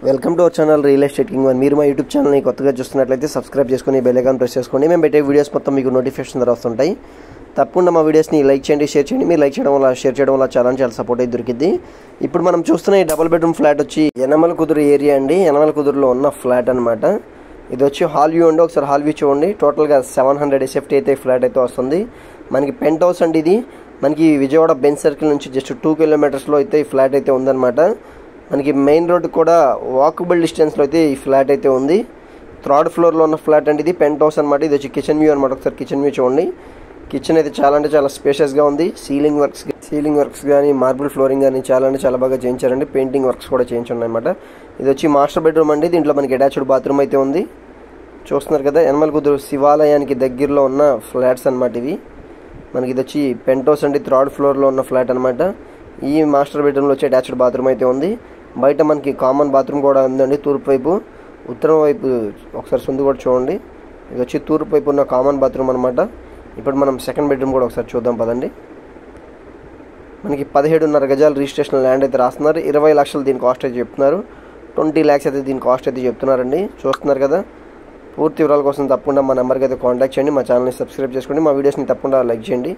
Welcome to our channel real estate king one. మీరు మా YouTube ఛానల్ని కొత్తగా చూస్తున్నట్లయితే సబ్స్క్రైబ్ చేసుకుని బెల్ ఐకాన్ ప్రెస్ చేసుకోండి. మేము పెట్టే వీడియోస్ మొత్తం మీకు నోటిఫికేషన్ ద్వారా వస్తుంటాయి. తప్పకుండా మా వీడియోస్ని లైక్ చేయండి, షేర్ చేయండి. మీరు లైక్ చేయడం వల్ల, షేర్ చేయడం వల్ల చాలా సపోర్ట్ అయితే దొరికింది. ఇప్పుడు మనం చూస్తున్న ఈ డబుల్ బెడ్రూమ్ ఫ్లాట్ వచ్చి యనమల కుదురు ఏరియా అండి. యనమల కుదురులో ఉన్న ఫ్లాట్ అనమాట. ఇది వచ్చి హాల్ వ్యూ అండి. ఒకసారి హాల్ వ్యూ చూడండి. టోటల్గా 700 SFT అయితే ఫ్లాట్ అయితే వస్తుంది. మనకి పెంట్ హౌస్ అండి. ఇది మనకి విజయవాడ బెంచ్ సర్కిల్ నుంచి జస్ట్ 2 kilometers అయితే ఈ ఫ్లాట్ అయితే ఉందన్నమాట. మనకి మెయిన్ రోడ్ కూడా వాకబుల్ డిస్టెన్స్లో అయితే ఈ ఫ్లాట్ అయితే ఉంది. 3rd floorలో ఉన్న ఫ్లాట్ అండి. ఇది పెంట్ హౌస్ అనమాట. ఇది వచ్చి కిచెన్ వ్యూ అనమాట. ఒకసారి కిచెన్ వ్యూ చూడండి. కిచెన్ అయితే చాలా స్పేషియస్గా ఉంది. సీలింగ్ వర్క్స్ కానీ, మార్బుల్ ఫ్లోరింగ్ కానీ చాలా బాగా చేయించారండి. పెయింటింగ్ వర్క్స్ కూడా చేయించున్నాయన్నమాట. ఇది వచ్చి మాస్టర్ బెడ్రూమ్ అండి. దీంట్లో మనకి అటాచ్డ్ బాత్రూమ్ అయితే ఉంది. చూస్తున్నారు కదా, యనమల కుదురు శివాలయానికి దగ్గరలో ఉన్న ఫ్లాట్స్ అనమాట ఇవి. మనకి ఇది వచ్చి పెంట్ హౌస్ అండి. 3rd floorలో ఉన్న ఫ్లాట్ అనమాట. ఈ మాస్టర్ బెడ్రూమ్లో వచ్చి అటాచ్డ్ బాత్రూమ్ అయితే ఉంది. బయట మనకి కామన్ బాత్రూమ్ కూడా ఉందండి. తూర్పు వైపు, ఉత్తరం వైపు ఒకసారి సందు కూడా చూడండి. ఇది వచ్చి తూర్పు వైపు ఉన్న కామన్ బాత్రూమ్ అనమాట. ఇప్పుడు మనం సెకండ్ బెడ్రూమ్ కూడా ఒకసారి చూద్దాం పదండి. మనకి 17.5 గజాలు రిజిస్ట్రేషన్ ల్యాండ్ అయితే రాస్తున్నారు. 20 లక్షలు దీని కాస్ట్ అయితే చెప్తున్నారు. 20 lakhs అయితే దీని కాస్ట్ అయితే చెప్తున్నారండి. చూస్తున్నారు కదా. పూర్తి వివరాల కోసం తప్పకుండా మా నెంబర్కి అయితే కాంటాక్ట్ చేయండి. మా ఛానల్ని సబ్స్క్రైబ్ చేసుకోండి. మా వీడియోస్ని తప్పకుండా లైక్ చేయండి.